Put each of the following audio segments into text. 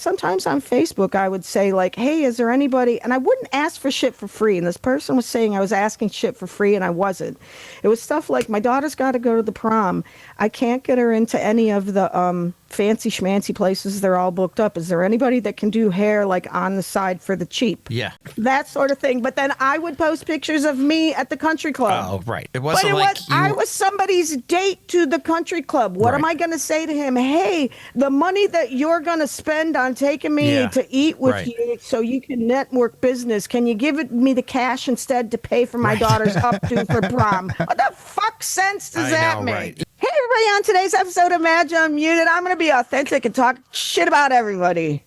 Sometimes on Facebook, I would say like, hey, is there anybody? And I wouldn't ask for shit for free. And this person was saying I was asking shit for free and I wasn't. It was stuff like my daughter's got to go to the prom. I can't get her into any of the fancy schmancy places. They're all booked up. Is there anybody that can do hair like on the side for the cheap? Yeah. That sort of thing. But then I would post pictures of me at the country club. Oh, right. It wasn't I was somebody's date to the country club. What am I going to say to him? Hey, the money that you're going to spend on taking me to eat with you so you can network business, can you give me the cash instead to pay for my daughter's updo for prom? What the fuck sense does that make? Right. Hey, everybody, on today's episode of Madge Unmuted, I'm going to be authentic and talk shit about everybody.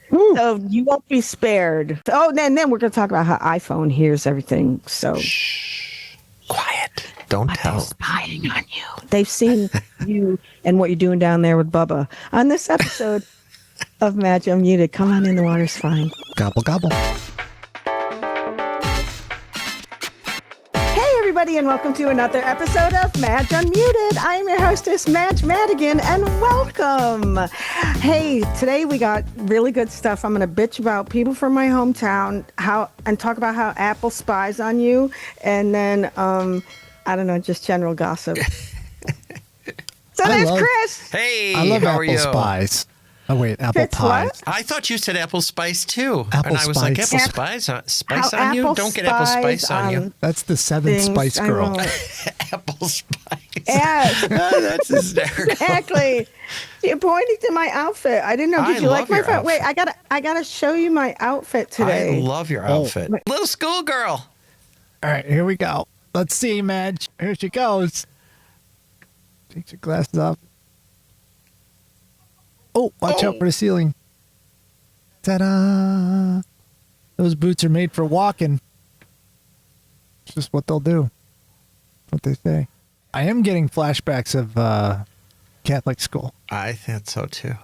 Woo. So you won't be spared. Oh, and then we're going to talk about how iPhone hears everything. So shh, quiet. Don't tell. They're spying on you. They've seen you and what you're doing down there with Bubba. On this episode of Madge Unmuted, come on in, the water's fine. Gobble, gobble. Everybody, and welcome to another episode of Madge Unmuted. I am your hostess, Madge Madigan, and welcome. Hey, today we got really good stuff. I'm going to bitch about people from my hometown, and talk about how Apple spies on you, and then I don't know, just general gossip. So there's Chris. Hey, I love how apple are you? spice. Oh wait, apple Fitz pies. what? I thought you said apple spice too, Apple and I was like, spice. apple spice, spice on you? apple Don't get apple spice on you. That's the seventh Spice Girl. Apple spice. Yes. Oh, that's hysterical. Exactly. You're pointing to my outfit. I didn't know. Did you like my outfit? Wait, I gotta show you my outfit today. I love your outfit. Little schoolgirl. All right, here we go. Let's see, Madge. Here she goes. Takes her glasses off. Oh, watch out for the ceiling. Ta-da! Those boots are made for walking. It's just what they'll do. What they say. I am getting flashbacks of Catholic school. I think so too.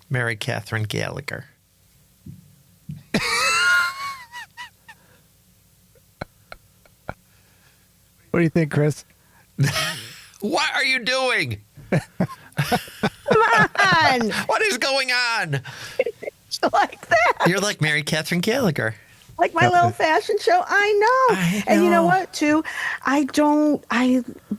Mary Catherine Gallagher. What do you think, Chris? What are you doing? Come on. What is going on? Like that. You're like Mary Catherine Gallagher. Like my little fashion show. I know. And you know what, too?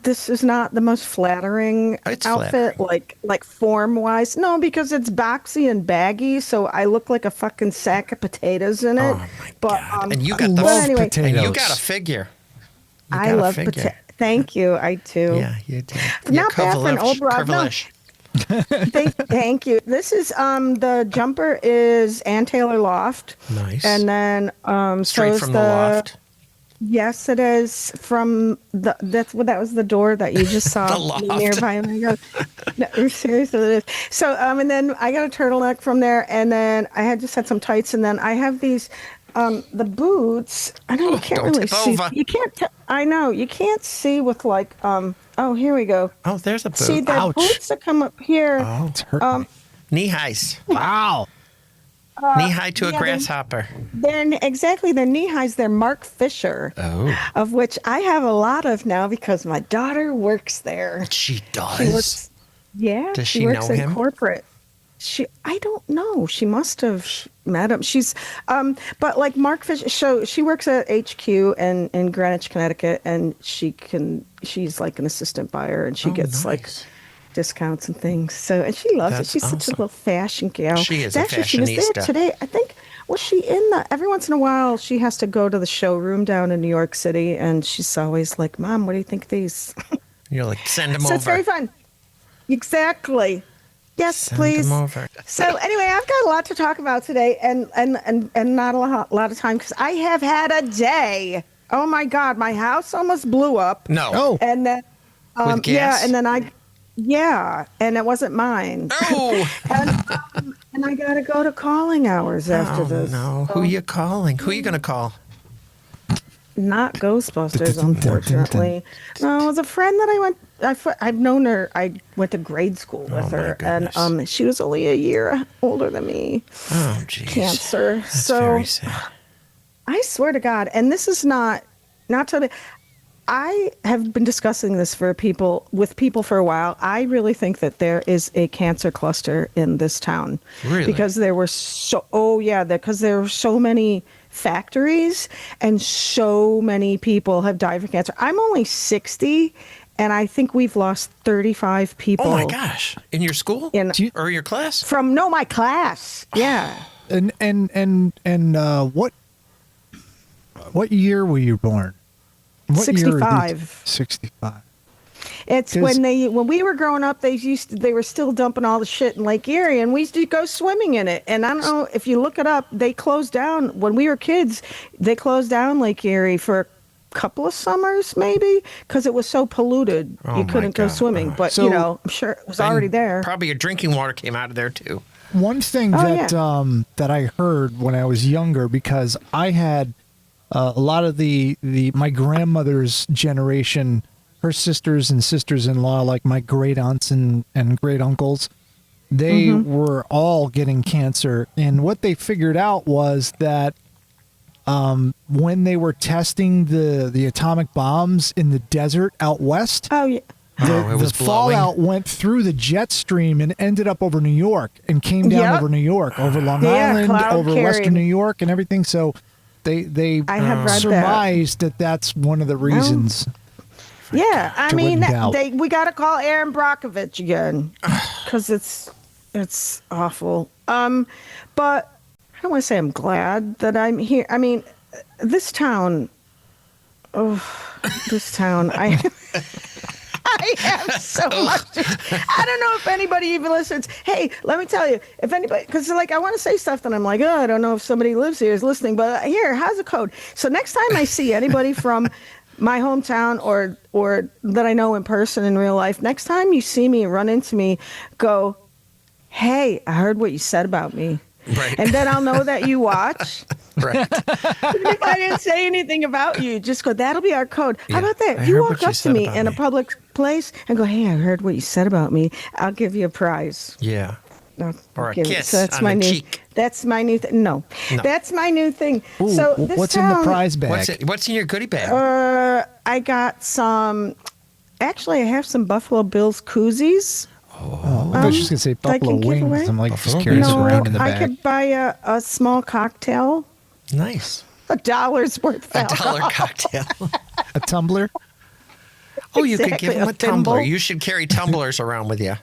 This is not the most flattering outfit, like form-wise. No, because it's boxy and baggy, so I look like a fucking sack of potatoes in it. Oh, my God. And you got potatoes. And you got a figure. I love potatoes. Thank you. I do. Yeah, you do. Not bad for an old broad. No. Thank you. This is the jumper is Ann Taylor Loft. Nice. And then straight from the loft. Yes, it is from that was the door that you just saw The loft. nearby. No, seriously, it is. So and then I got a turtleneck from there, and then I just had some tights, and then I have these. The boots. I know you can't really see. Over. You can't. I know you can't see with like. Oh, here we go. Oh, there's a boot. See the boots that come up here. Oh, it's hurting. Knee highs. Wow. Knee high to a grasshopper. They're knee highs. They're Mark Fisher. Oh. Of which I have a lot of now because my daughter works there. She does. She works, yeah. Does she works know in him? Corporate. I don't know. She must have met him. She's, but like Mark Fisher, so she works at HQ in Greenwich, Connecticut, and she's like an assistant buyer, and she gets like discounts and things. So, and she loves it. She's such a little fashion gal. She is Actually, she was there today. I think, was she in every once in a while, she has to go to the showroom down in New York City, and she's always like, Mom, what do you think of these? You're like, send them over. So it's very fun. Exactly. Yes, Send please. them over. So anyway, I've got a lot to talk about today, and not a lot of time because I have had a day. Oh my God, my house almost blew up. No. Oh. And then, With gas? yeah, and then and it wasn't mine. Oh. and I got to go to calling hours after this. No. So, Who are you calling? Who are you going to call? not Ghostbusters, unfortunately. No, it was a friend that I've known her. I went to grade school with her, and she was only a year older than me. Oh, geez. Cancer. That's very sad. I swear to God, and this is not totally. I have been discussing this with people for a while. I really think that there is a cancer cluster in this town. Really? Because there were because there were so many factories and so many people have died of cancer. I'm only 60 and I think we've lost 35 people. Oh my gosh! In your school or your class? My class. Yeah. And what year were you born? What 65. 65. It's when we were growing up, they were still dumping all the shit in Lake Erie, and we used to go swimming in it. And I don't know if you look it up, they closed down when we were kids. They closed down Lake Erie for a couple of summers, maybe, because it was so polluted you couldn't go swimming. But I'm sure it was already there. Probably your drinking water came out of there too. One thing that I heard when I was younger, because I had a lot of my grandmother's generation, her sisters and sisters-in-law, like my great aunts and great uncles, they were all getting cancer. And what they figured out was that when they were testing the atomic bombs in the desert out west, the fallout went through the jet stream and ended up over New York and came down over New York, over Long Island, over Western New York and everything. So they surmised that that's one of the reasons. Yeah, I mean, we got to call Aaron Brockovich again because it's awful. But I don't want to say I'm glad that I'm here. I mean, this town, I have so much. I don't know if anybody even listens. Hey, let me tell you, if anybody, because I want to say stuff that I'm like, I don't know if somebody lives here is listening, but here, how's the code? So next time I see anybody from my hometown or that I know in person in real life, next time you see me, run into me, go, hey, I heard what you said about me. Right. And then I'll know that you watch. Right. If I didn't say anything about you, just go, that'll be our code. How about that? If you walk up to me in a public place and go, hey, I heard what you said about me, I'll give you a prize. Yeah. Or a kiss so that's on my the new, cheek. That's my new thing. No, that's my new thing. Ooh, so what's in the prize bag? What's in your goodie bag? I got some, actually I have some Buffalo Bills koozies. I was just going to say Buffalo Wings. I'm like just curious around in the bag. I could buy a small cocktail. Nice. $1's worth of alcohol. $1 cocktail. A tumbler? Oh, you could give him a tumbler. thimble. You should carry tumblers around with you.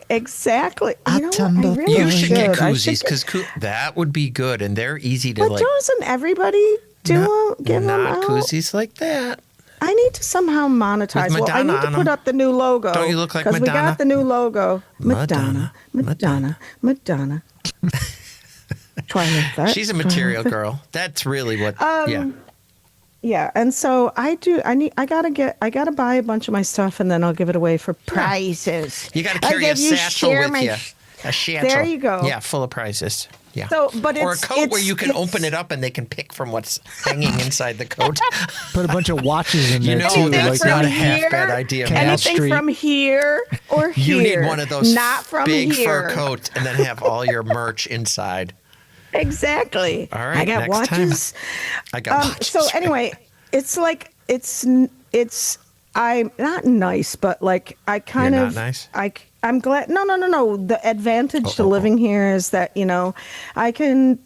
Exactly. A tumbler. You should get koozies because that would be good, and they're easy to But doesn't everybody give them out? Not koozies like that. I need to somehow monetize. With I need to put up the new logo. Don't you look like Madonna? Because we got the new logo. Madonna. Try that. She's a material girl. That's really what. Yeah, and so I gotta buy a bunch of my stuff, and then I'll give it away for prizes. You got to carry a satchel with you. A satchel. There you go. Yeah, full of prizes. Yeah. So, or a coat where you can open it up and they can pick from what's hanging inside the coat. Put a bunch of watches in there too. That's not a half bad idea. Anything from here or here. You need one of those not from big here. fur coats and then have all your merch inside. Exactly. All right. I got next watches. Time. I got watches. So anyway, I'm not nice, but like I kind You're of not nice? I'm glad. No. The advantage to living here is that I can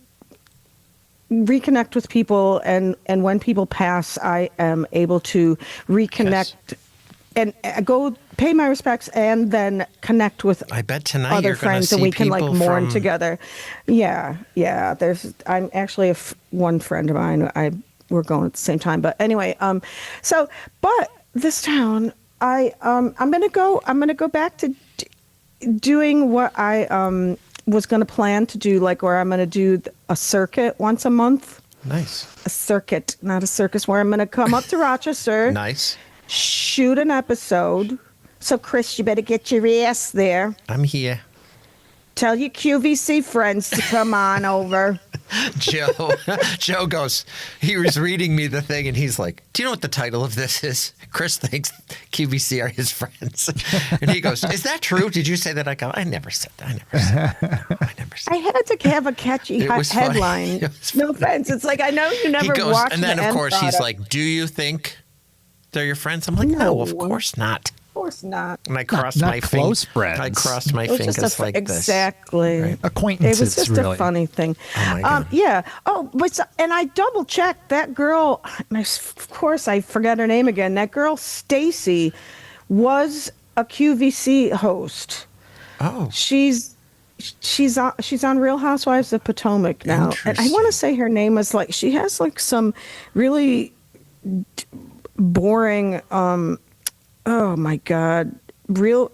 reconnect with people, and when people pass, I am able to reconnect and go pay my respects, and then connect with. I bet tonight other you're friends, see and we can mourn from... together. Yeah. I'm actually one friend of mine. We're going at the same time, but anyway. But this town, I'm gonna go back to doing what I was gonna plan to do, like where I'm gonna do a circuit once a month. Nice. A circuit, not a circus, where I'm gonna come up to Rochester. Nice. Shoot an episode. So Chris, you better get your ass there. I'm here. Tell your QVC friends to come on over. Joe goes, he was reading me the thing and he's like, do you know what the title of this is? Chris thinks QVC are his friends. And he goes, is that true? Did you say that? I go, I never said that. I had to have a catchy headline. No offense. It's like, I know you never watched and then the of course he's product. like, do you think They're your friends? I'm like, no, of course not. Of course not. And I crossed Not my close fingers. friends. I crossed my It was fingers just like this. exactly. Right. Acquaintances, It was just really. a funny thing. Oh, my God. Yeah. Oh, and I double checked that girl. Of course, I forgot her name again. That girl, Stacy, was a QVC host. Oh. She's on Real Housewives of Potomac now. And I want to say her name is like, she has like some really boring, oh my God, real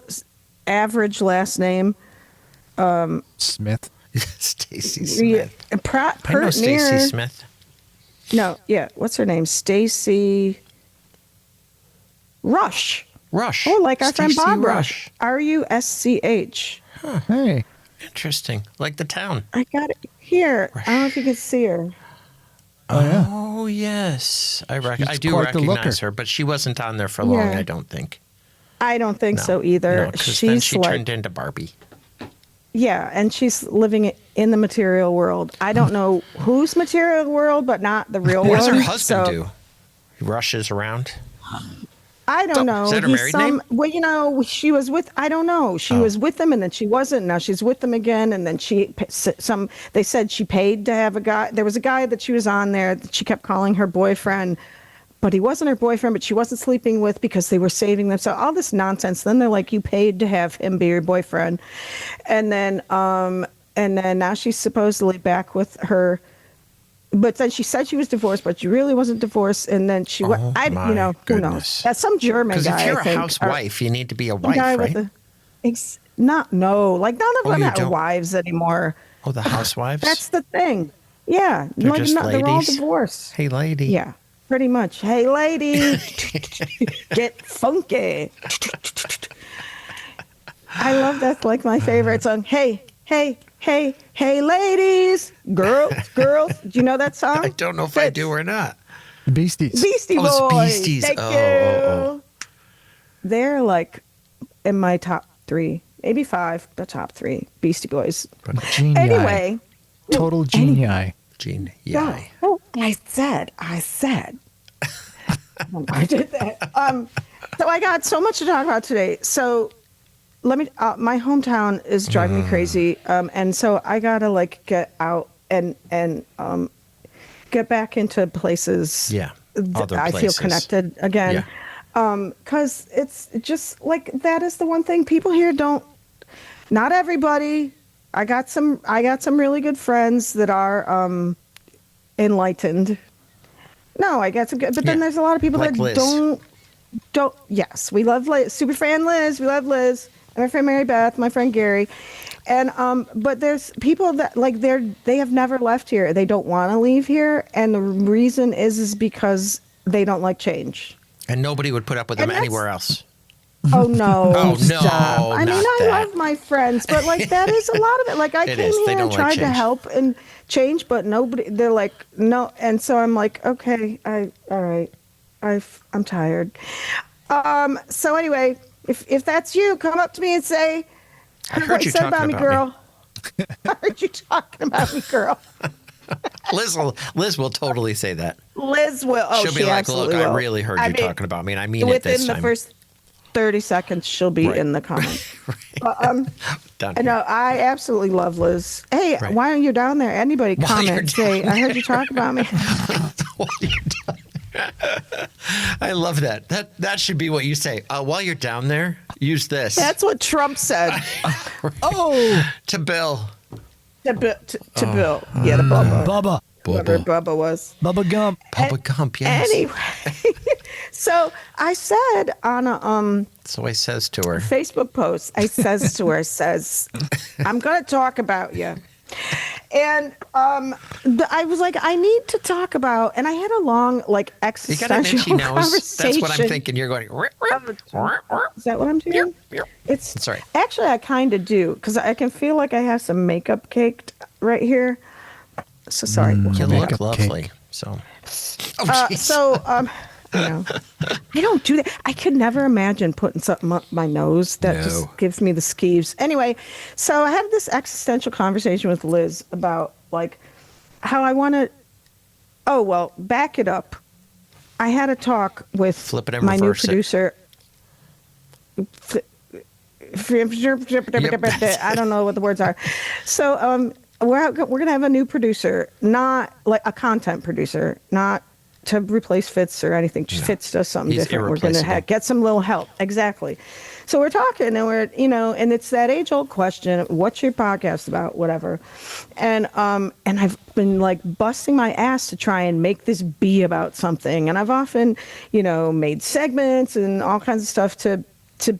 average last name. Smith. Stacy Smith. I know Stacy Smith. No, yeah. What's her name? Stacy Rush. Rush. Oh, like our friend Stacey Bob Rush. Rusch. Hey. Interesting. Like the town. I got it here. I don't know if you can see her. Oh, yeah. Oh, yes. I She's do quite the looker. recognize her, but she wasn't on there for long, Yeah. I don't think. I don't think so either. No, 'cause then She's she like, turned into Barbie. yeah, and she's living in the material world. I don't know whose material world, but not the real What world. does her husband So, do? He rushes around. I don't know. Is that her He's married name? Well, she was with. I don't know. She was with him, and then she wasn't. Now she's with him again, and then They said she paid to have a guy. There was a guy that she was on there that she kept calling her boyfriend, but he wasn't her boyfriend. But she wasn't sleeping with because they were saving them. So all this nonsense. Then they're like, you paid to have him be your boyfriend, and then now she's supposedly back with her. But then she said she was divorced, but she really wasn't divorced. And then she went, my who knows? goodness. That's some German Because guy. if you're I a think, housewife, you need to be a or wife, guy right? with like none of them you have don't? wives anymore. Oh, the housewives? That's the thing. Yeah, They're just they're all ladies? divorced. Hey, lady. Yeah, pretty much. Hey, lady, get funky. I love that's like my favorite song. Hey, ladies, girls. Do you know that song? I don't know if I do or not. The Beasties. Beastie Oh, it's Boys. Beasties. Thank Oh, you. oh, They're like in my top 3, maybe 5, the top 3 Beastie Boys. Genii. Anyway, Total genii. Gene. yeah. Yeah. Oh, I said. I did that. So I got so much to talk about today. So let me. My hometown is driving me crazy, and so I gotta like get out and get back into places. Yeah. Other I feel places. connected again. Because it's just like that is the one thing people here don't. Not everybody. I got some really good friends that are enlightened. No, I got some good, but then Yeah. there's a lot of people Like that Liz. don't. Yes, we love Liz, super fan Liz. We love Liz, and my friend Mary Beth, my friend Gary, and but there's people that like they have never left here. They don't want to leave here, and the reason is because they don't like change. And nobody would put up with them And that's- anywhere else. Oh no! Oh, no, stop. I mean, not I that. love my friends, but like that is a lot of it. Like I It came is. They here don't and like tried to change. help and change, but nobody. They're like no, and so I'm like, okay, all right, I'm tired. So anyway, if that's you, come up to me and say, I heard what you said talking about me, about girl. I heard you talking about me, girl. Liz will totally say that. Liz will. Oh, She'll she be like, absolutely look, I will. really heard I you mean, talking about me, and I mean it within this the time. first 30 seconds, she'll be Right. in the comments. Done. I know. I absolutely love Liz. Hey, Right. why aren't you down there? Anybody While you're comment? Say, I heard you talk about me. While you're down there. I love that. That should be what you say. While you're down there, use this. That's what Trump said. Oh, to Bill. To Bill. Yeah, the Bubba. Bubba. Whoever Bubba was. Bubba Gump. Papa Gump, yes. Anyway, so I said on a So he says to her. Facebook post, I says to her, I'm going to talk about you. And I was like, I need to talk about, and I had a long, like, You got an existential itchy nose. conversation. That's what I'm thinking. You're going. Is that what I'm doing? It's Sorry. Actually, I kind of do because I can feel like I have some makeup caked right here. So sorry. You Makeup look cake. lovely. So. Oh, jeez. You know, I don't do that. I could never imagine putting something up my nose that No. just gives me the skeeves. Anyway, so I had this existential conversation with Liz about like how I want to. Oh well, back it up. I had a talk with Flip it and my new reverse it. producer. I don't know what the words are. So we're going to have a new producer, not like a content producer, not to replace Fitz or anything. No. Fitz does something He's different. We're going to irreplaceable. get some little help. Exactly. So we're talking, and we're, and it's that age-old question: what's your podcast about? Whatever. And I've been like busting my ass to try and make this be about something. And I've often, made segments and all kinds of stuff to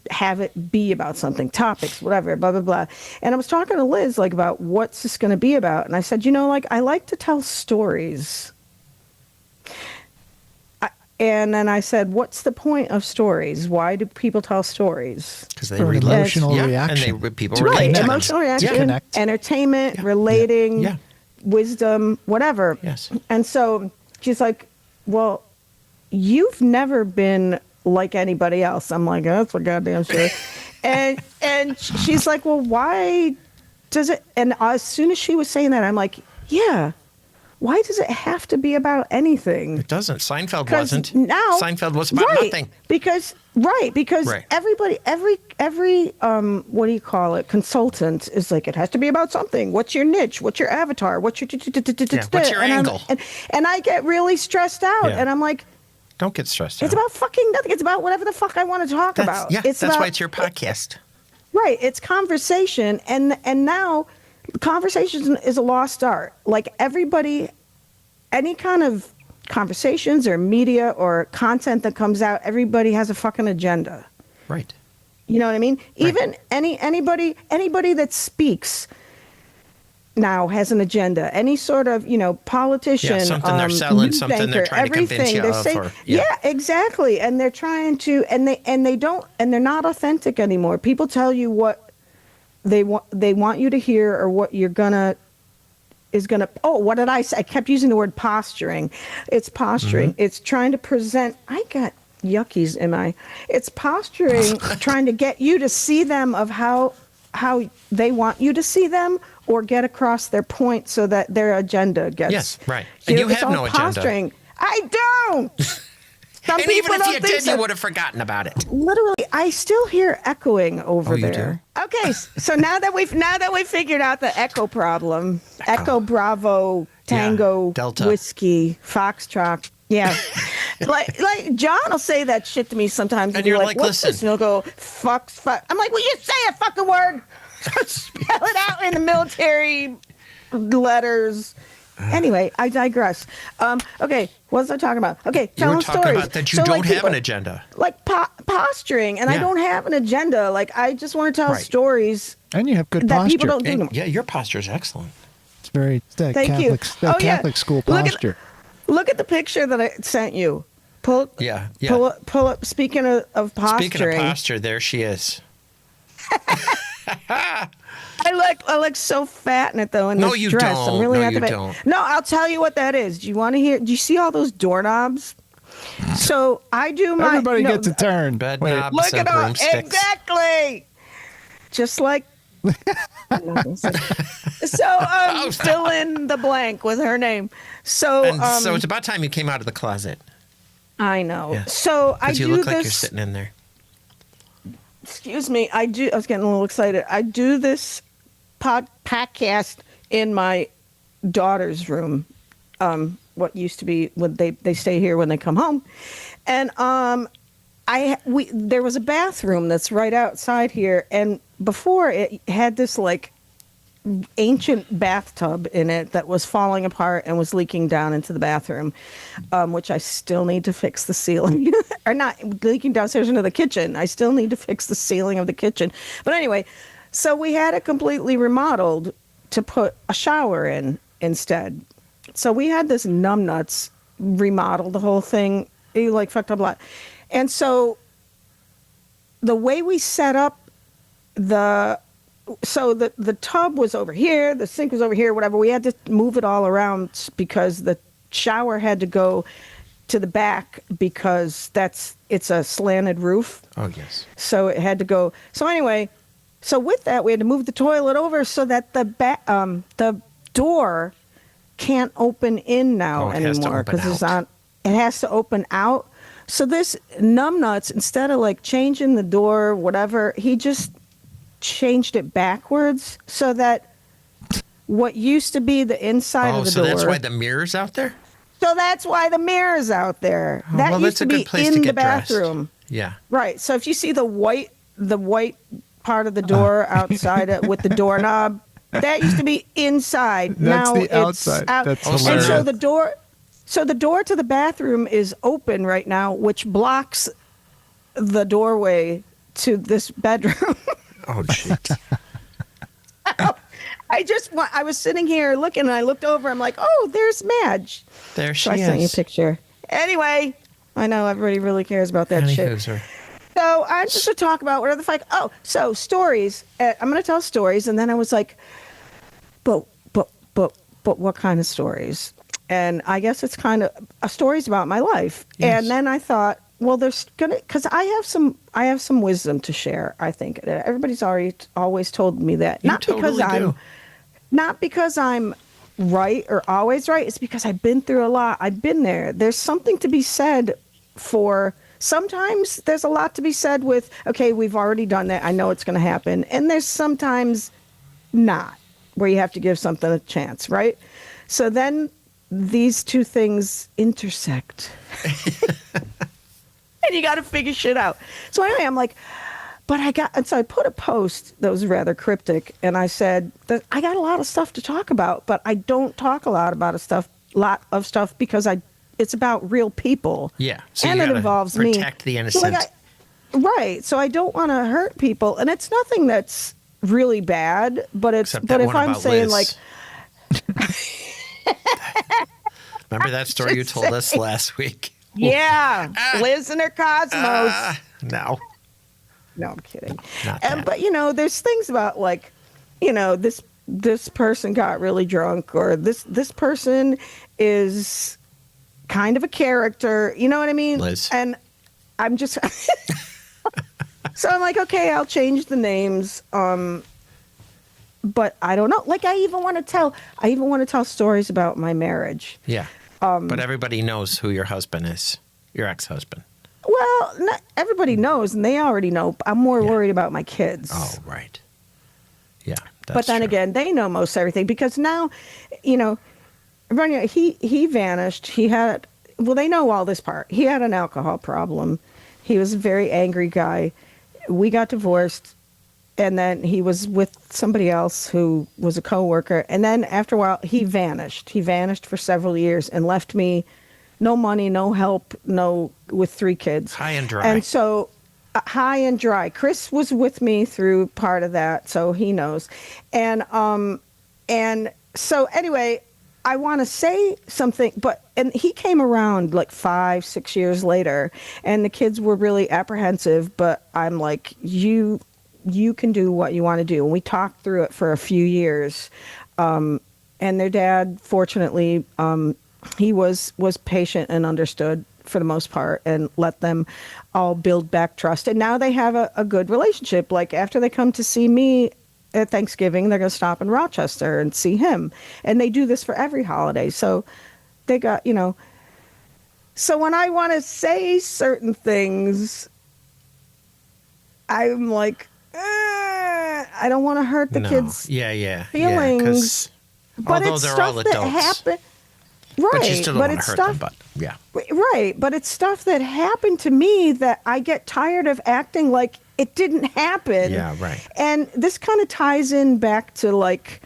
have it be about something, topics, whatever, blah, blah, blah. And I was talking to Liz, like, about what's this going to be about. And I said, I like to tell stories. And then I said, what's the point of stories? Why do people tell stories? Because they Or an relate. emotional reaction. And people To relate. Right, to them. emotional reaction, Connect. entertainment, relating, Yeah. wisdom, whatever. Yes. And so she's like, well, you've never been like anybody else. I'm like, oh, that's for goddamn sure. and she's like, well, why does it? And as soon as she was saying that, I'm like, yeah. Why does it have to be about anything? It doesn't. Seinfeld 'Cause wasn't. now Seinfeld was about nothing. Because Right. everybody, every what do you call it? Consultant is like, it has to be about something. What's your niche? What's your avatar? What's your what's your angle? And I get really stressed out, Yeah. and I'm like, Don't get stressed it's out. about fucking nothing. It's about whatever the fuck I want to talk about. Yeah, It's that's about, why it's your podcast. Right. It's conversation. And now conversation is a lost art. Like everybody, any kind of conversations or media or content that comes out, everybody has a fucking agenda. Right. You know what I mean? Right. Even anybody that speaks now has an agenda. Any sort of, politician, Yeah, something they're selling, news something they're anchor, trying to convince everything. you They're of, saying, or- yeah, yeah. exactly. And they're trying to, and they're not authentic anymore. People tell you what they want you to hear, or what you're what did I say? I kept using the word posturing. It's posturing. Mm-hmm. It's trying to present, I got yuckies in my, it's posturing, trying to get you to see them of how they want you to see them, or get across their point so that their agenda gets. Yes, right. And you it's have all no agenda. posturing. I don't. Some And even people if don't you think did, so. you would have forgotten about it. Literally, I still hear echoing over you there. Okay, so now that we've figured out the echo problem, Echo Bravo Tango Delta. Whiskey Foxtrot. Yeah, like John will say that shit to me sometimes, And be you're like, "What's listen." this?" And he'll go, "Fuck." I'm like, "Will you say a fucking word? Spell it out in the military letters." Anyway, I digress. Okay, what was I talking about? Okay, You telling were talking stories. about that you So, don't like, have people- an agenda. like posturing, and I Yeah. don't have an agenda. Like, I just want to tell Right. stories And you have good that posture. people don't do. And, no- yeah, your posture is excellent. It's very that Thank you. Catholic, that Oh, yeah. Catholic school Look at- posture. Look at the picture that I sent you. Pull up. Speaking of posturing, Speaking of posture, there she is. I look so fat in it though in No, this you dress. don't. I'm really No, happy you about it. don't. No, I'll tell you what that is. Do you want to hear? Do you see all those doorknobs? So I do my. Everybody no, gets a turn. Bed Wait, knobs Look and at all broomsticks. exactly. Just like. I'm not gonna say. So Oh, stop. fill in the blank with her name. So And so it's about time you came out of the closet. I know. Yes. So I Because you do look like you're this. sitting in there. Excuse me. I was getting a little excited. I do this podcast in my daughter's room. What used to be when they stay here when they come home, and there was a bathroom that's right outside here, and before it had this like ancient bathtub in it that was falling apart and was leaking down into the bathroom, which I still need to fix the ceiling. Or not leaking downstairs into the kitchen. I still need to fix the ceiling of the kitchen. But anyway, so we had it completely remodeled to put a shower in instead. So we had this numbnuts remodel the whole thing. He like fucked up a lot. And so the way we set up the tub was over here, the sink was over here, whatever. We had to move it all around because the shower had to go to the back because it's a slanted roof. Oh, yes. So it had to go. So anyway, so with that, we had to move the toilet over so that the door can't open in now Oh, it has to anymore open because it's out. on. it has to open out. So this numbnuts, instead of like changing the door, whatever, he just changed it backwards so that what used to be the inside of the door. Oh, so that's why the mirror's out there? So that's why the mirror's out there. Oh, That well, used that's a to be good place in to the get dressed. bathroom. Yeah. Right. So if you see the white part of the door outside with the doorknob, that used to be inside. That's now the it's outside. Out. That's And hilarious. so the door to the bathroom is open right now, which blocks the doorway to this bedroom. Oh, jeez. I was sitting here looking, and I looked over. I'm like, oh, there's Madge. There she So I sent you a is. picture. Anyway, I know everybody really cares about that Honey shit. Hooser. So I'm just to talk about whatever the fuck. Oh, so stories. I'm going to tell stories, and then I was like, but what kind of stories? And I guess it's kind of stories about my life. Yes. And then I thought, well, because I have some wisdom to share. I think everybody's always told me that. You totally do. Not because I'm right or always right. It's because I've been through a lot. I've been there. There's something to be said for. Sometimes there's a lot to be said with, okay, we've already done that. I know it's going to happen. And there's sometimes not, where you have to give something a chance, right? So then these two things intersect. And you got to figure shit out. So anyway, I'm like, so I put a post that was rather cryptic, and I said that I got a lot of stuff to talk about, but I don't talk a lot about lot of stuff because it's about real people. Yeah. So and you it gotta involves me. protect the innocent. Right. So I don't want to hurt people, and it's nothing that's really bad, but Except that if one I'm about saying Liz. like, Remember that story you told us last week? yeah, Liz and her cosmos. No. No, I'm kidding. Not that. But there's things about like, this person got really drunk, or this person is kind of a character. You know what I mean? Liz. And I'm just so I'm like, okay, I'll change the names. But I don't know. Like I even want to tell stories about my marriage. Yeah. But everybody knows who your husband is, your ex-husband. Well, not everybody knows, and they already know. I'm more worried about my kids. Oh, right. Yeah. But then true. again, they know most everything because now, he vanished. They know all this part. He had an alcohol problem. He was a very angry guy. We got divorced, and then he was with somebody else who was a coworker. And then after a while, he vanished. He vanished for several years and left me no money, no help, with 3 kids. High and dry. And so high and dry. Chris was with me through part of that, so he knows. And so anyway, I want to say something, and he came around like 5-6 years later, and the kids were really apprehensive, but I'm like, you can do what you want to do. And we talked through it for a few years. And their dad, fortunately, he was patient and understood for the most part and let them all build back trust. And now they have a good relationship. Like after they come to see me at Thanksgiving, they're going to stop in Rochester and see him. And they do this for every holiday. So they got, so when I want to say certain things, I'm like, I don't want to hurt the kids' feelings. Yeah, 'cause but although it's they're stuff all that adults. happened. Right. But you still don't want to it's hurt stuff, them, but yeah. Right. But it's stuff that happened to me that I get tired of acting like it didn't happen. Yeah, right. And this kind of ties in back to like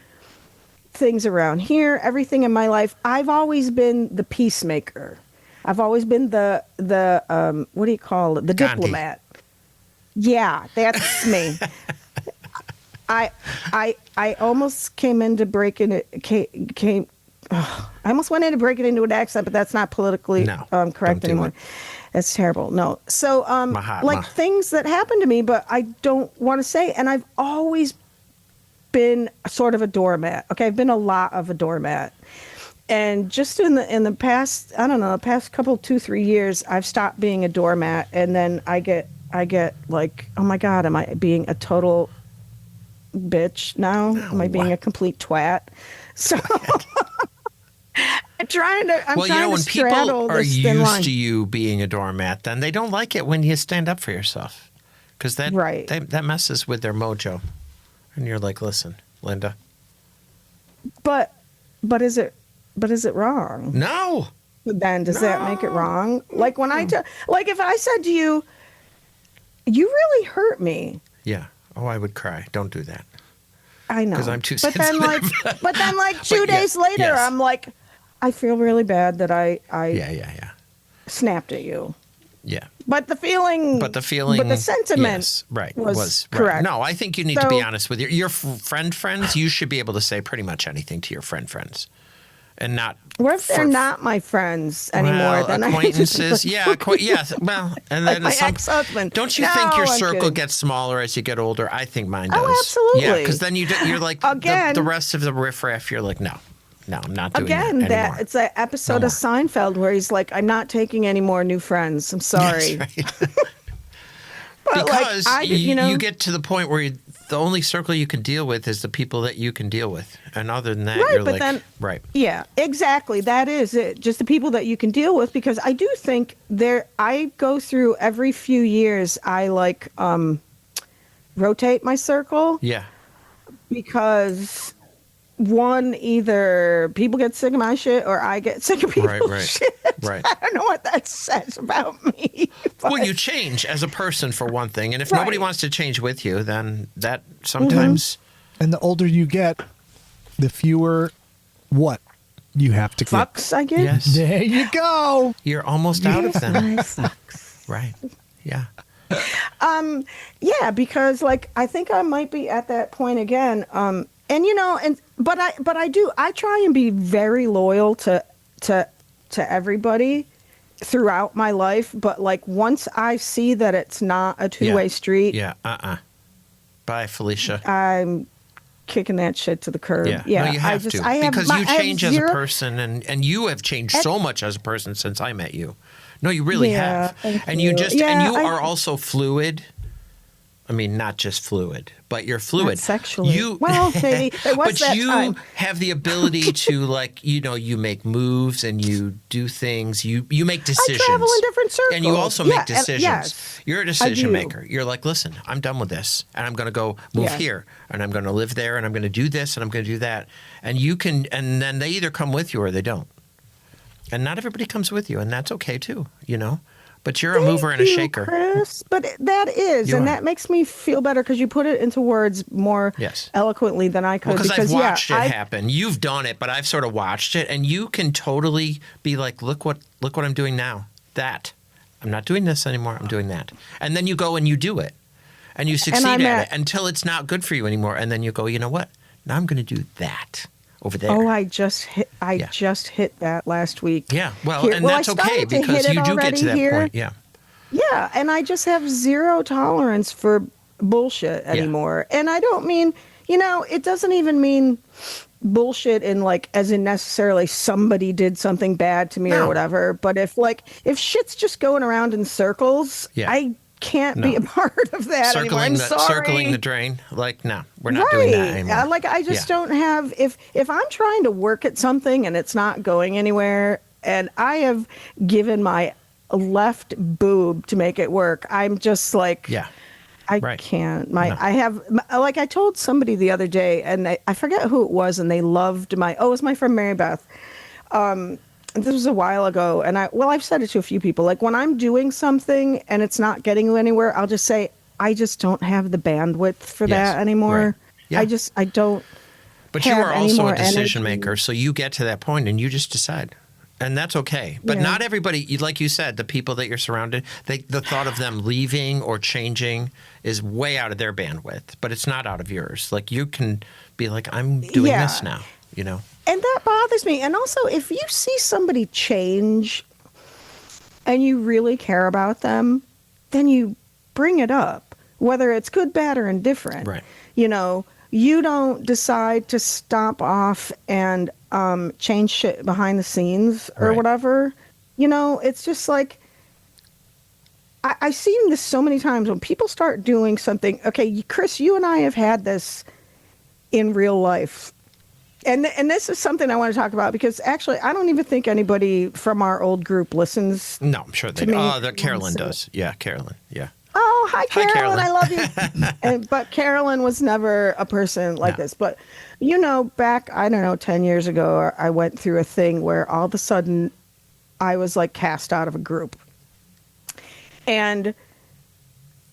things around here, everything in my life. I've always been the peacemaker. I've always been the what do you call it? The Gandhi. diplomat. Yeah, that's me. I almost came into breaking it. I almost went into breaking into an accent, but that's not politically correct don't anymore. do it. That's terrible. No. So Mahatma. like things that happened to me, but I don't want to say. And I've always been sort of a doormat. Okay, I've been a lot of a doormat. And just in the past, I don't know, the past couple 2-3 years, I've stopped being a doormat, and then I get like, oh my God, am I being a total bitch now? Am I being a complete twat? So I'm trying to. I'm well, trying when to straddle people are this thin line. used to you being a doormat, then they don't like it when you stand up for yourself, because that messes with their mojo, and you're like, listen, Linda. But is it wrong? No. Then does that make it wrong? Like when like if I said to you, you really hurt me. Yeah. Oh, I would cry. Don't do that. I know. Because I'm too but sensitive. Then like 2 days later, yes. I'm like, I feel really bad that I Yeah. snapped at you. Yeah. But the feeling. But the sentiment. Yes, right. Was correct. Right. No, I think you need to be honest with your friends. You should be able to say pretty much anything to your friends. And not. What if they're not my friends anymore? Well, then acquaintances, yes. Well, and then like my ex-husband. Don't you think your circle gets smaller as you get older? I think mine does. Oh, absolutely. Yeah, because then you're like Again, the rest of the riffraff. You're like, no, I'm not doing that anymore. It's an episode of Seinfeld where he's like, "I'm not taking any more new friends. I'm sorry." Yes, right. Because you get to the point where the only circle you can deal with is the people that you can deal with, and other than that, you're like, right. Yeah, exactly. That is it. Just the people that you can deal with, because I do think I go through every few years. I rotate my circle. Yeah. Because one, either people get sick of my shit or I get sick of people's shit. Right. I don't know what that says about me. Well, you change as a person for one thing, and if nobody wants to change with you, then that sometimes. And the older you get, the fewer what you have to fucks get. I get. Yes. There you go. You're almost out of them. Fucks. Right. Yeah. Yeah, because I think I might be at that point again. But I try and be very loyal to everybody throughout my life. But once I see that it's not a two-way street. Yeah. Bye, Felicia. I'm kicking that shit to the curb. Yeah. No, you have to. Because you change as a person, and you have changed so much as a person since I met you. No, you really have. And you are also fluid. I mean, not just fluid, but you're fluid. Not sexually. Maybe. But you have the ability to, you make moves and you do things. You make decisions. I travel in different circles. And you also make decisions. Yes, you're a decision maker. You're like, listen, I'm done with this. And I'm going to go move here. And I'm going to live there. And I'm going to do this. And I'm going to do that. And and then they either come with you or they don't. And not everybody comes with you. And that's okay, too, But you're a mover and a shaker. Chris. But that is, that makes me feel better because you put it into words more eloquently than I could. Because I've watched it happen. You've done it, but I've sort of watched it, and you can totally be like, look what I'm doing now. That. I'm not doing this anymore. I'm doing that. And then you go and you do it, and you succeed at it until it's not good for you anymore. And then you go, you know what? Now I'm going to do that. Over there. Oh, I just hit that last week. Yeah, that's okay because you do get to that point. Yeah. Yeah, and I just have zero tolerance for bullshit anymore. And I don't mean, it doesn't even mean bullshit in as in necessarily somebody did something bad to me or whatever. But if shit's just going around in circles, I can't be a part of that anymore. I'm sorry. Circling the drain. No, we're not doing that anymore. I just don't have, if I'm trying to work at something and it's not going anywhere and I have given my left boob to make it work, I'm just I can't. I told somebody the other day and I forget who it was and they loved it was my friend Mary Beth. This was a while ago, and I've said it to a few people. When I'm doing something and it's not getting you anywhere, I'll just say, I just don't have the bandwidth for that anymore. Right. Yeah. I don't. But you are also a decision maker, so you get to that point and you just decide. And that's okay. But not everybody, like you said, the people that you're surrounded, the thought of them leaving or changing is way out of their bandwidth, but it's not out of yours. You can be like, I'm doing this now, And that bothers me. And also, if you see somebody change and you really care about them, then you bring it up, whether it's good, bad, or indifferent. Right. You don't decide to stop off and change shit behind the scenes or whatever. It's just I've seen this so many times when people start doing something. Okay, Chris, you and I have had this in real life. And this is something I want to talk about because actually I don't even think anybody from our old group listens. No, I'm sure they do. Oh, Carolyn does. Yeah, Carolyn. Yeah. Oh, hi, Carolyn. Carolyn. I love you. But Carolyn was never a person like this. But, back, I don't know, 10 years ago, I went through a thing where all of a sudden I was like cast out of a group. And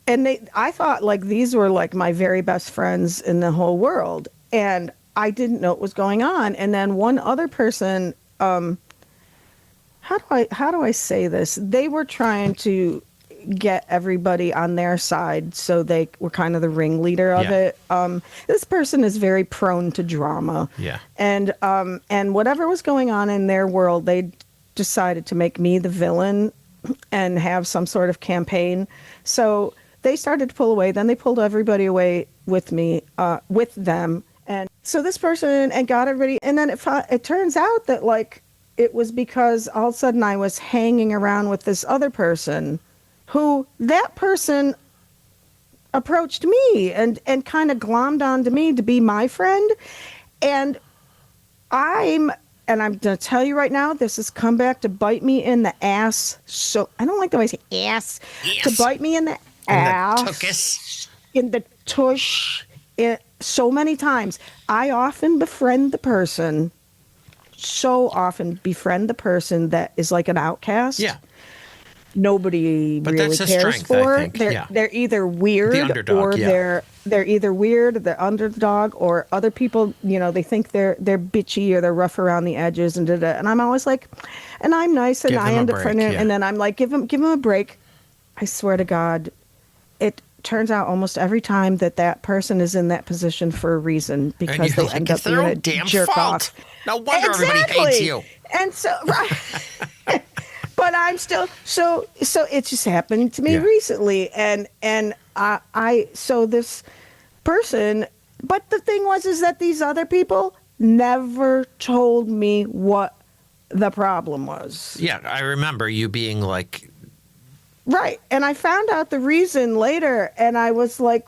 I thought like these were like my very best friends in the whole world. And I didn't know what was going on. And then one other person, how do I say this? They were trying to get everybody on their side, so they were kind of the ringleader of it. This person is very prone to drama. Yeah. And whatever was going on in their world, they decided to make me the villain and have some sort of campaign. So they started to pull away. Then they pulled everybody away with me, with them. And so this person and got everybody. And then it turns out that like it was because all of a sudden I was hanging around with this other person who that person approached me and kind of glommed onto me to be my friend. And I'm going to tell you right now, this has come back to bite me in the ass. So I don't like the way I say ass. Yes. To bite me in the ass. In the tuchus. In the tush. So many times. I often befriend the person. So often befriend the person that is like an outcast. Yeah. Nobody but really that's a cares strength, for. I think. They're either weird the underdog, or they're either weird, the underdog, or other people, they think they're bitchy or they're rough around the edges and da-da. And I'm always like, and I'm nice and I end up friending him, and then I'm like, give him a break. I swear to God, it turns out almost every time that person is in that position for a reason because they end up being a damn jerk fault. off. No wonder everybody hates you. And so, right. But I'm still so it just happened to me recently, and so this person, but the thing is that these other people never told me what the problem was. Yeah, I remember you being like, right, and I found out the reason later, and I was like,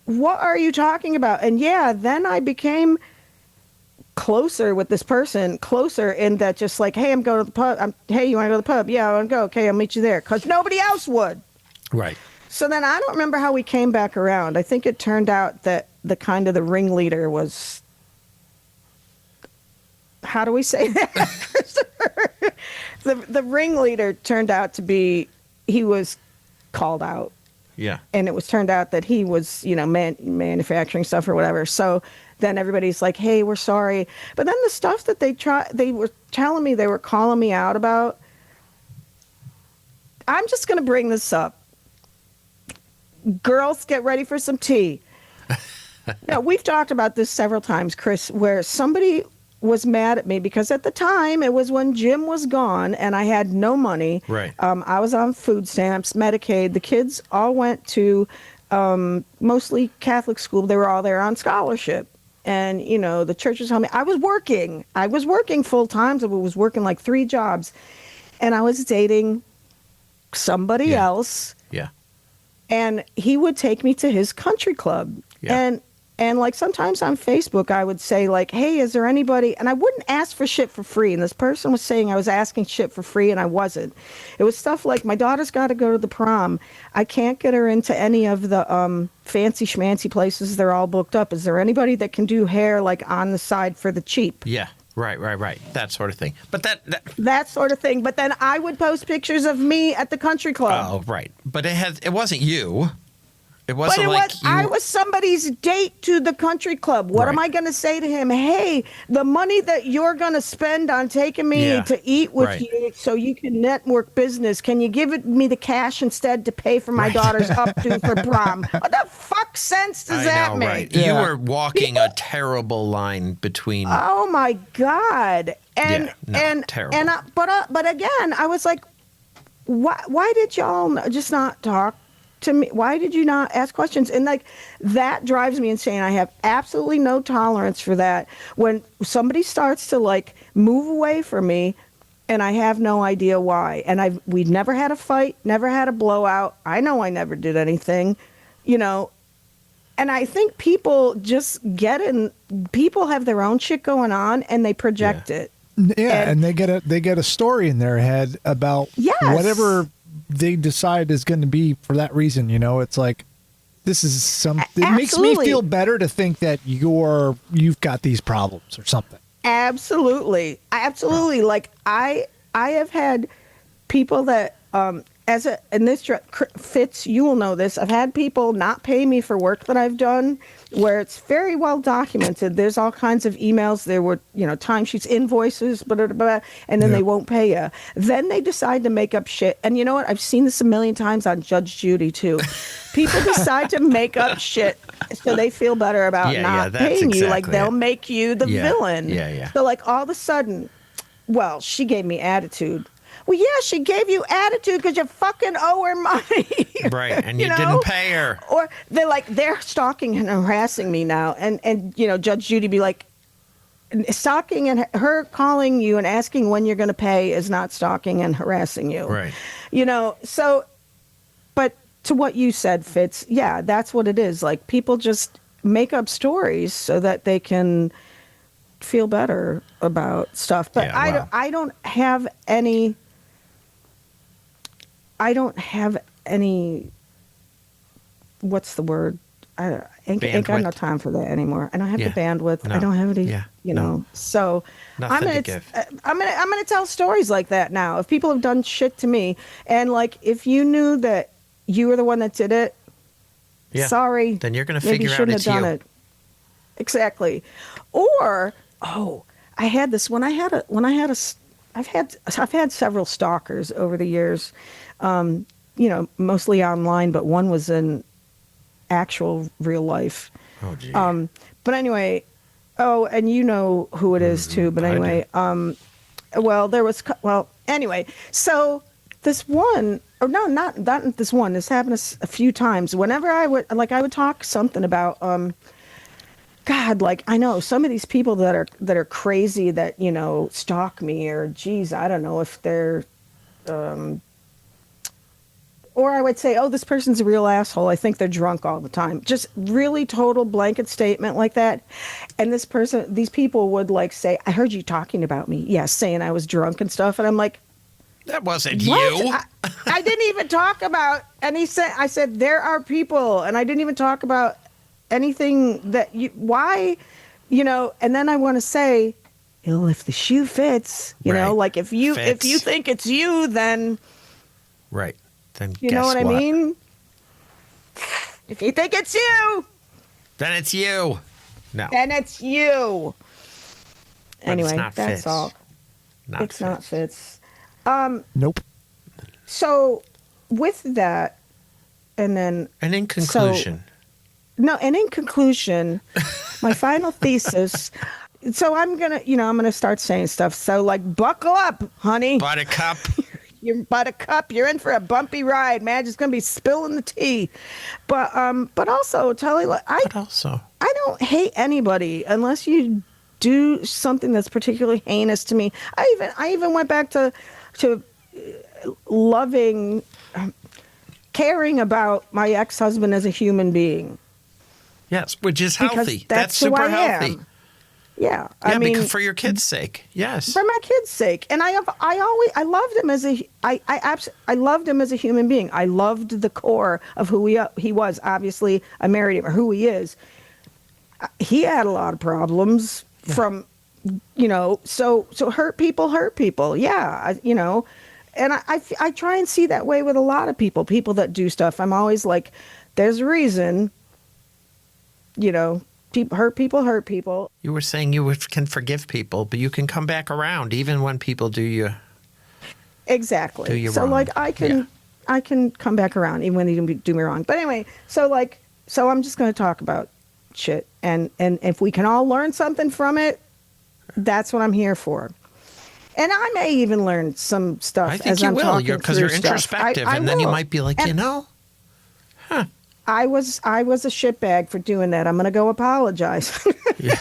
"What are you talking about?" And then I became closer with this person, closer in that just like, hey, I'm going to the pub. Hey, you want to go to the pub? Yeah, I want to go. Okay, I'll meet you there. Because nobody else would. right. So then I don't remember how we came back around. I think it turned out that the ringleader was, how do we say that, Christopher? The ringleader turned out to be, he was called out. Yeah. And it was turned out that he was, manufacturing stuff or whatever. So then everybody's like, hey, we're sorry. But then the stuff that they were telling me, they were calling me out about, I'm just going to bring this up. Girls, get ready for some tea. Now, we've talked about this several times, Chris, where somebody was mad at me because at the time it was when Jim was gone and I had no money. Right. I was on food stamps, Medicaid. The kids all went to mostly Catholic school. They were all there on scholarship. And, the churches told me I was working. I was working full time. So I was working like 3 jobs. And I was dating somebody else. Yeah. And he would take me to his country club. Yeah. And like sometimes on Facebook, I would say like, hey, is there anybody? And I wouldn't ask for shit for free. And this person was saying I was asking shit for free and I wasn't. It was stuff like my daughter's got to go to the prom. I can't get her into any of the fancy schmancy places. They're all booked up. Is there anybody that can do hair like on the side for the cheap? Yeah. Right. That sort of thing. But that sort of thing. But then I would post pictures of me at the country club. Oh, right. But it wasn't you. It wasn't I was somebody's date to the country club. What am I going to say to him? Hey, the money that you're going to spend on taking me to eat with you so you can network business, can you give me the cash instead to pay for my daughter's updo for prom? What the fuck sense does that make? Right. Yeah. You were walking a terrible line between. Oh my God. And terrible. But again, I was like, why did y'all just not talk to me? Why did you not ask questions? And like that drives me insane. I have absolutely no tolerance for that. When somebody starts to like move away from me and I have no idea why. And we'd never had a fight, never had a blowout. I know I never did anything, And I think people just people have their own shit going on and they project it. Yeah, and they get a story in their head about whatever they decide is going to be for that reason. You know, it's like this is it makes me feel better to think that you've got these problems or something. Absolutely. Like I have had people that Fitz, you will know this. I've had people not pay me for work that I've done where it's very well documented. There's all kinds of emails. There were, timesheets, invoices, blah, blah, blah, and then they won't pay you. Then they decide to make up shit. And you know what? I've seen this a million times on Judge Judy, too. People decide to make up shit so they feel better about not paying you. Like, they'll make you the villain. Yeah. So, like, all of a sudden, well, she gave me attitude. Well, yeah, she gave you attitude because you fucking owe her money. Right, and you didn't pay her. Or they're stalking and harassing me now. And Judge Judy be like, stalking and her calling you and asking when you're going to pay is not stalking and harassing you. Right. So, but to what you said, Fitz, yeah, that's what it is. Like, people just make up stories so that they can feel better about stuff. But I don't have any... what's the word? I ain't got no time for that anymore. I don't have the bandwidth. No. I don't have any, So I'm gonna tell stories like that now. If people have done shit to me, and like if you knew that you were the one that did it, sorry, then you're gonna maybe figure shouldn't out have it's done you. it. Exactly. Or I had this when I had I've had several stalkers over the years. Mostly online, but one was in actual real life. Oh, gee. But anyway, and you know who it is too. But anyway, anyway, so this one, or no, not this one. This happened a few times. Whenever I would talk something about, God, like I know some of these people that are crazy that stalk me, or geez, I don't know if they're. Or I would say, this person's a real asshole. I think they're drunk all the time. Just really total blanket statement like that. And these people would like say, I heard you talking about me. Yes, saying I was drunk and stuff. And I'm like, that wasn't what? you. I didn't even talk about, and I said, there are people, and I didn't even talk about anything why, and then I want to say, if the shoe fits, like if you think it's you, then. Right. Then you know what I mean? If you think it's you, then it's you. No. Then it's you. Anyway, that's Fitz. all. It's not Fitz. Nope. So with that, and in conclusion, my final thesis. So I'm gonna start saying stuff. So like, buckle up, honey. Buttercup. Buttercup, you're in for a bumpy ride. Madge is going to be spilling the tea. But also, Tully, I don't hate anybody unless you do something that's particularly heinous to me. I even went back to loving, caring about my ex-husband as a human being. Yes, which is healthy. That's who super I healthy. am. Yeah, I mean, because for your kids' sake, yes. For my kids' sake, and I loved him as I loved him as a human being. I loved the core of who he was. Obviously, I married him, or who he is. He had a lot of problems from, so hurt people. Yeah, and I try and see that way with a lot of people that do stuff. I'm always like, there's a reason, hurt people. You were saying you can forgive people, but you can come back around even when people do you. Exactly. Do you so wrong. Like I can come back around even when they do me wrong. But anyway, so I'm just going to talk about shit, and if we can all learn something from it, that's what I'm here for. And I may even learn some stuff. I think as you I'm will, talking because you're introspective, and then you might be like, I was a shitbag for doing that. I'm going to go apologize. Yeah.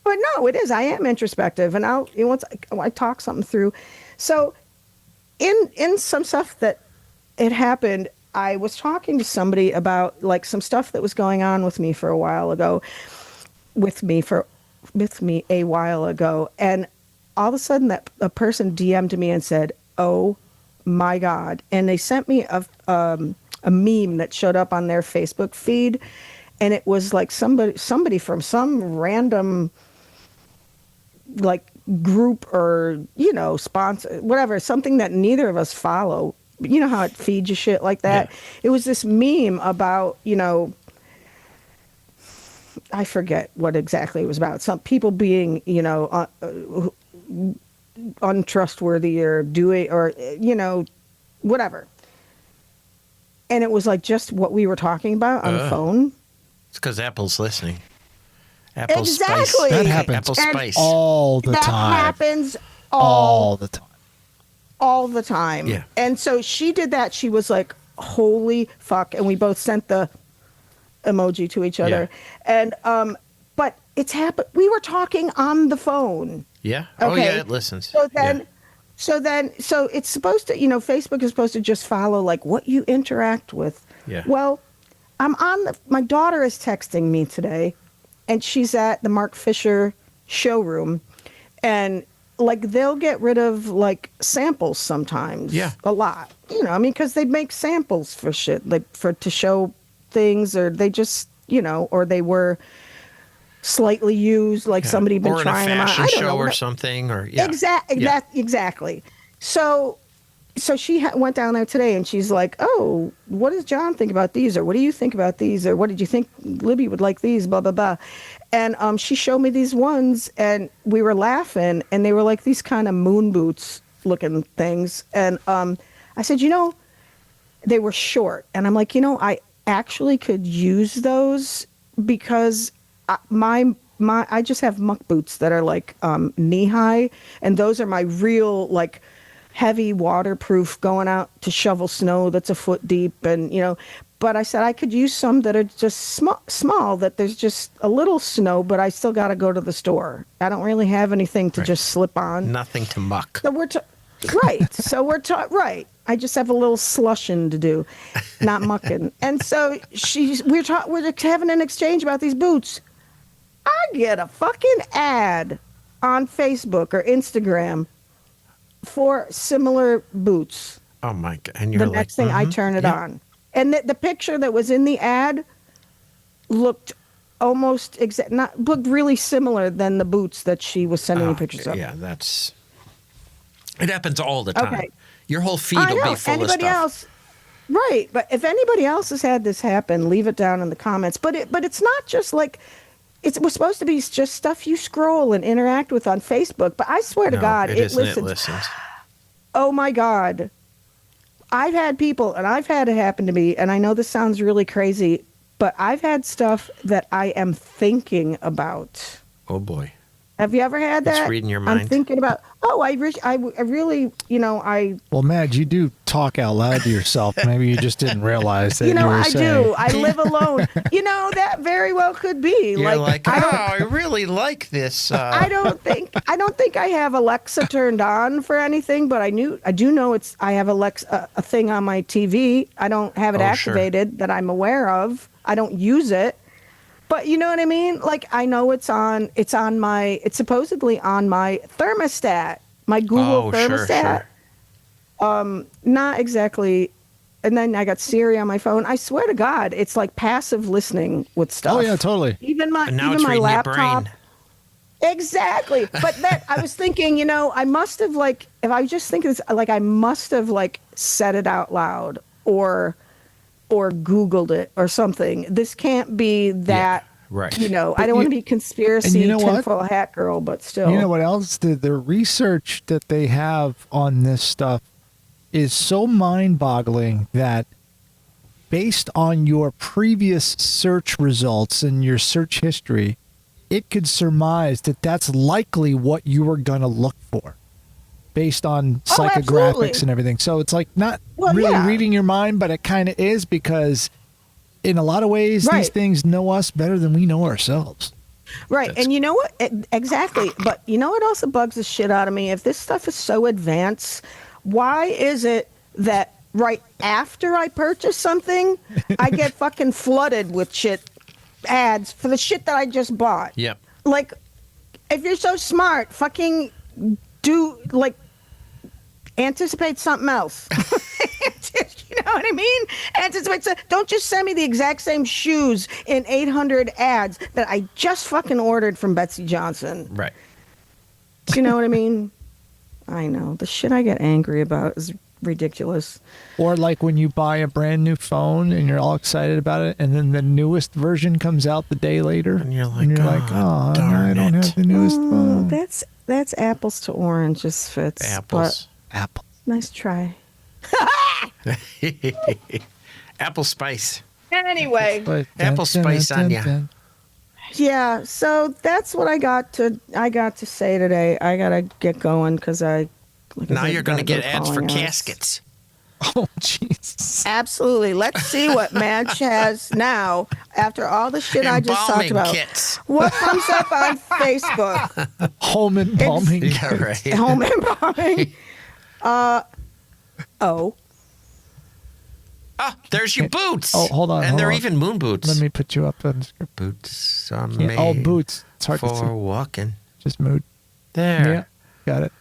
But no, it is. I am introspective, and once I talk something through. So, in some stuff that it happened, I was talking to somebody about like some stuff that was going on with me for a while ago, with me a while ago, and all of a sudden that a person DM'd me and said, "Oh my God!" And they sent me a meme that showed up on their Facebook feed, and it was like somebody from some random like group or sponsor, whatever, something that neither of us follow. You know how it feeds you shit like that. Yeah. It was this meme about I forget what exactly it was about. Some people being untrustworthy or doing or whatever. And it was like just what we were talking about on the phone. It's because Apple's listening. Apple Exactly. Spice. That happens Apple Spice. all the That time. happens All the time. all the time. Yeah. And so she did that. She was like, holy fuck. And we both sent the emoji to each other. And, but it's happened. We were talking on the phone. Yeah. Oh, Okay. yeah, it listens. So then, Yeah. so it's supposed to, Facebook is supposed to just follow like what you interact with. Yeah. Well, my daughter is texting me today and she's at the Mark Fisher showroom and like they'll get rid of like samples sometimes. Yeah. A lot. Because they make samples for shit, like to show things, or they just, or they were slightly used, like somebody been or trying in them a out. fashion I don't show know. or something, or yeah. Exactly. So she went down there today and she's like, "Oh, what does John think about these? Or what do you think about these? Or what did you think Libby would like these? Blah, blah, blah." And she showed me these ones and we were laughing and they were like these kind of moon boots looking things. And I said, they were short. And I'm like, I actually could use those because I just have muck boots that are like knee high. And those are my real like heavy waterproof going out to shovel snow that's a foot deep. And, but I said I could use some that are just small, that there's just a little snow, but I still got to go to the store. I don't really have anything to just slip on. Nothing to muck. So right. So right. I just have a little slushing to do, not mucking. And so we're having an exchange about these boots. I get a fucking ad on Facebook or Instagram for similar boots. Oh my God. And you're The like, next thing I turn it on. And the picture that was in the ad looked almost looked really similar than the boots that she was sending me pictures of. Yeah, it happens all the time. Okay. Your whole feed will be full of stuff. Else, right? But if anybody else has had this happen, leave it down in the comments. But it's not just like it was supposed to be just stuff you scroll and interact with on Facebook. But I swear to God, it listens. Oh my God. I've had people, and I've had it happen to me, and I know this sounds really crazy, but I've had stuff that I am thinking about. Oh boy. Have you ever had that? It's reading your mind. I'm thinking about, I really, Well, Madge, you do talk out loud to yourself. Maybe you just didn't realize that you were I saying. do. I live alone. That very well could be. You're like, I really like this. I don't think I have Alexa turned on for anything, but I do know I have Alexa, a thing on my TV. I don't have it activated that I'm aware of. I don't use it. But you know what I mean? Like I know it's supposedly on my thermostat, my Google thermostat. Sure. Not exactly. And then I got Siri on my phone. I swear to God, it's like passive listening with stuff. Oh yeah, totally. Even my Your laptop. brain. Exactly. But I was thinking, I must have if I just think it's like I must have said it out loud or Googled it or something. This can't be that. Yeah, right. I don't want to be conspiracy tinfoil hat girl, but still. You know what else? The research that they have on this stuff is so mind-boggling that based on your previous search results and your search history, it could surmise that that's likely what you were going to look for based on psychographics and everything. So it's like not reading your mind, but it kind of is, because in a lot of ways, these things know us better than we know ourselves. Right. And you know what? Exactly. But you know what also bugs the shit out of me? If this stuff is so advanced, why is it that right after I purchase something, I get fucking flooded with shit ads for the shit that I just bought. Yep. Like, if you're so smart, fucking do, like, anticipate something else. You know what I mean? Anticipate. Don't just send me the exact same shoes in 800 ads that I just fucking ordered from Betsy Johnson. Right. Do you know what I mean? I know. The shit I get angry about is ridiculous. Or like when you buy a brand new phone and you're all excited about it, and then the newest version comes out the day later, And you're like, oh, darn I don't it." have the newest phone. That's apples to oranges, Fitz. Apples. Apple. But nice try. Apple spice. Anyway. But Apple spice on ya. Yeah, so that's what I got to say today. I gotta get going because Now you're going to get ads for calling hours. caskets. Oh, Jesus. Absolutely. Let's see what Madge has now after all the shit I just talked Embalming about. kits. What comes up on Facebook? Home embalming. Yeah, right. Home embalming. Oh, Oh, there's your boots. Oh, hold on, And hold they're on. even moon boots. Let me put you up on the script. Boots are Yeah, made oh, boots. It's hard to for see. walking. Just mood. There. Yeah, got it.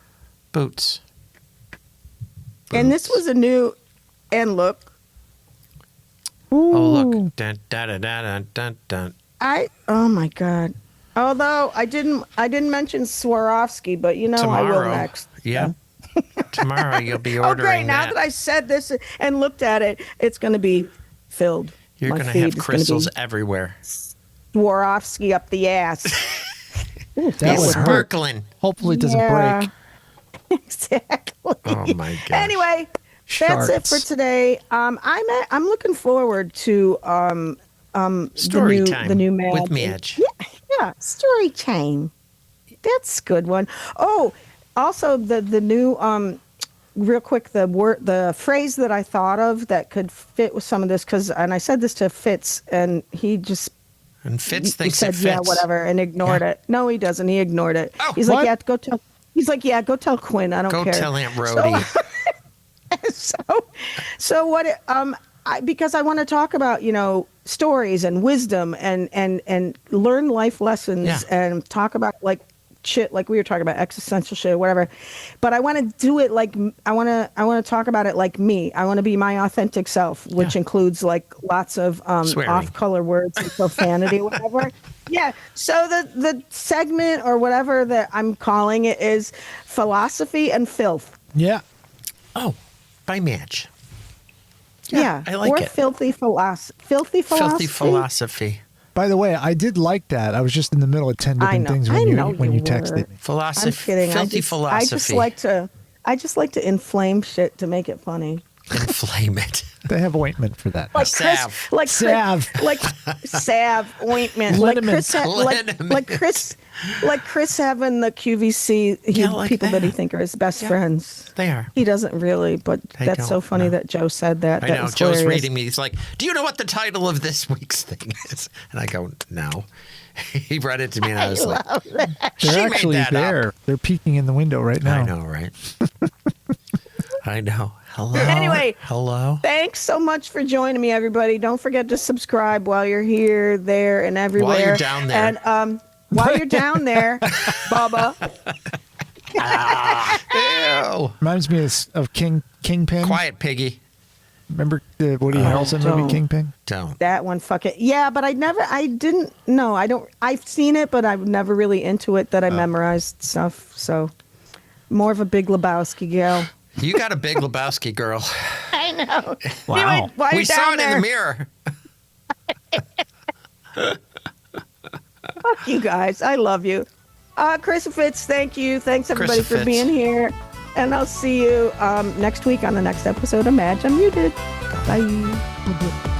Boots. and this was a new, and look, Oh, Ooh. look. Dun, dun, dun, dun, dun, dun. oh my God. Although I didn't mention Swarovski, but you know I will Tomorrow. next. Yeah. Tomorrow you'll be Oh, ordering great. Now that I said this and looked at it, it's going to be filled. You're My going to feed have is gonna crystals be everywhere. Swarovski up the ass. That It's would hurt. sparkling. Hopefully it doesn't Yeah. break. Exactly. Oh, my gosh. Anyway, that's it for Sharks. today. I'm looking forward to Story the time new Madge. with Madge. Yeah, story time. That's a good one. Oh, also the new real quick, the phrase that I thought of that could fit with some of this, and I said this to Fitz, and he just And Fitz thinks said it fits. yeah, whatever, and ignored it. No, he doesn't. He ignored it. Oh, He's what? like, yeah, go tell. He's like, yeah, go tell Quinn. I don't Go care. tell Aunt Rhodey. So what? Because I want to talk about stories and wisdom and learn life lessons Yeah. and talk about like shit like we were talking about existential shit or whatever. But I want to do it like I want to talk about it like me. I want to be my authentic self, which Yeah. includes like lots of Swearing. off-color words and profanity, whatever. Yeah. So the segment or whatever that I'm calling it is philosophy and filth. Yeah. Oh, by Madge. Yeah, I like or it. filthy philosophy. Filthy philosophy. Filthy philosophy. By the way, I did like that. I was just in the middle of 10 different things when you were. texted me. Philosophy. I'm kidding. Filthy philosophy. I just like to inflame shit to make it funny. Inflame it. They have ointment for that. Like Salve. Chris, like Salve. like salve ointment. Liniment. Like Chris having the QVC Yeah, like people that he that. think are his best friends. They are. He doesn't really, but They that's so don't, funny no. that Joe said that. I That know. was Joe's hilarious. reading me. He's like, "Do you know what the title of this week's thing is?" And I go, "No." He read it to me, and I was like, "She They're made actually that there. up." They're peeking in the window right now. I know, right? I know. Hello. Anyway. Hello. Thanks so much for joining me, everybody. Don't forget to subscribe while you're here, there, and everywhere. While you're down there. And while you're down there, Bubba. Ew. Reminds me of Kingpin. Quiet, piggy. Remember the Woody Harrelson movie don't. Kingpin? Don't. That one, fuck it. Yeah, but I didn't, no, I don't, I've seen it, but I'm never really into it that I memorized stuff. So more of a Big Lebowski gal. You got a Big Lebowski girl. I know. Wow. Anyway, while We you're saw down it there, in the mirror. fuck you guys. I love you. Chris and Fitz, thank you. Thanks everybody and for Fitz. being here. And I'll see you next week on the next episode of Madge Unmuted. Bye.